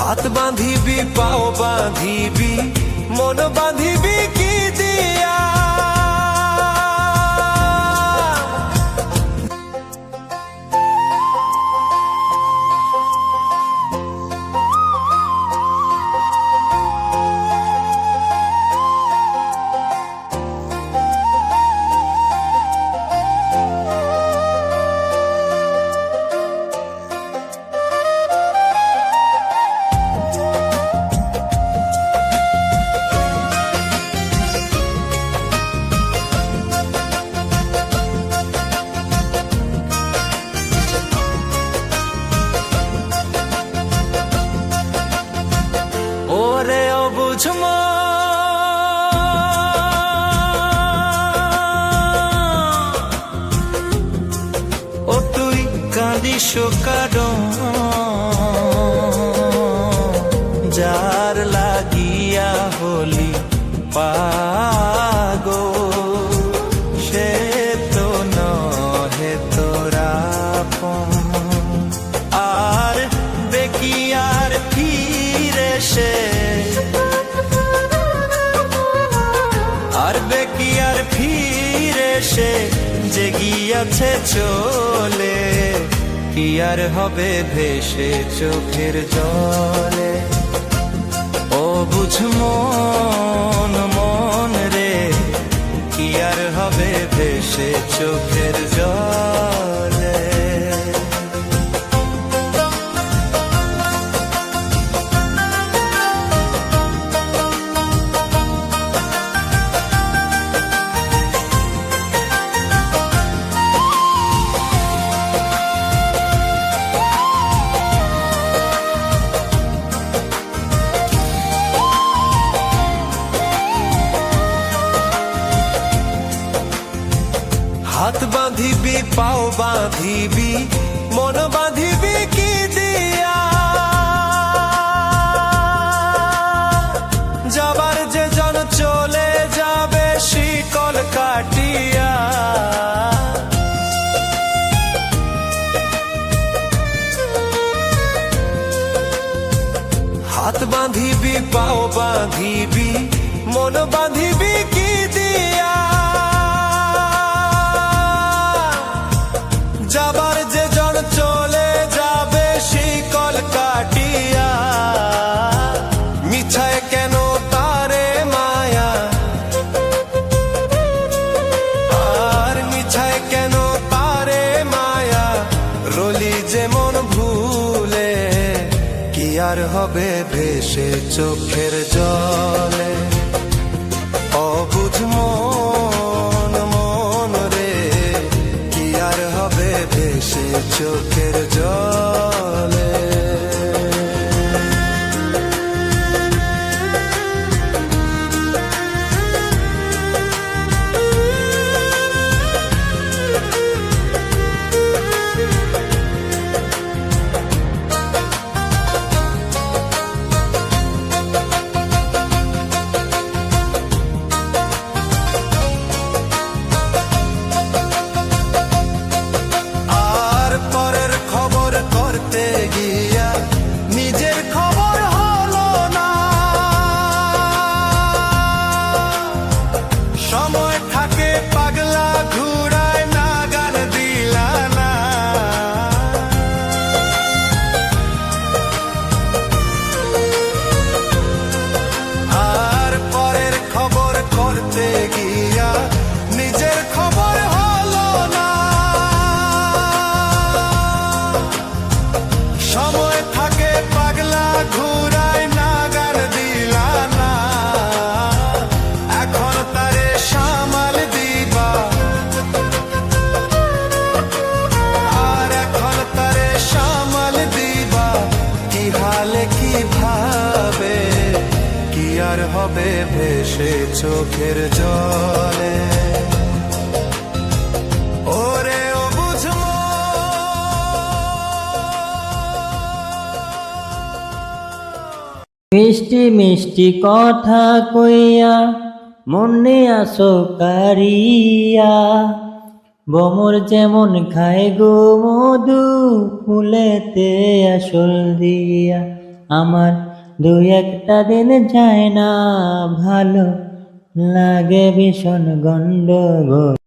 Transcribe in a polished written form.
হাত বাঁধিবি পাও বাঁধিবি মন বাঁধিবি কি দিয়া। ওরে অবুঝ ও তুই কাঁদিস কারণ যার লাগিয়া হলি পাগল সে তো নহে তোরা আর বেকিয়ার ফিরে সে আর বেকিয়ার ফিরে সে যে গিয়াছে চলে কি আর হবে ভেসে চোখের জলে। ও বুঝ মন মন রে কি আর হবে ভেসে চোখের জলে। হাত বাঁধিবি পাও বাঁধিবি মন বাঁধিবি কি দিয়া। যাবার যে জন চলে যাবে শিকল কাটিয়া। হাত বাঁধিবি পাও বাঁধিবি মন বাঁধিবি কি দিয়া। যাবার যে জন চলে যাবে শিকল কাটিয়া। মিছায় কেন তারে মায়া আর মিছায় কেন তারে মায়া রলি যেমন ভুলে কি আর হবে ভেসে চোখের জলে। অবুঝ মন মন রে কি আর হবে ভেসে চোখের জলে। করতে গিয়া নিজের খবর হলো না। সময় থাকে পাগলা ঘুরায় না গান দিলা না। আর পরের খবর করতে গিয়া নিজের খবর হলো না। সময় থাকে পাগলা ঘুরায় না গান দিলা না। এখন তারে সামাল দিবা আর এখন তারে সামাল দিবা কি হালে কি ভাবে কি আর হবে ভেসে চোখের জলে। ওরে মিষ্টি মিষ্টি কথা কইয়া মনে আসো কারিয়া। বমর যেমন খায় গো মধু ফুলেতে আসল দিয়া। আমার দুই একটা দিন যায় না ভালো লাগে ভীষণ গন্ডগোল।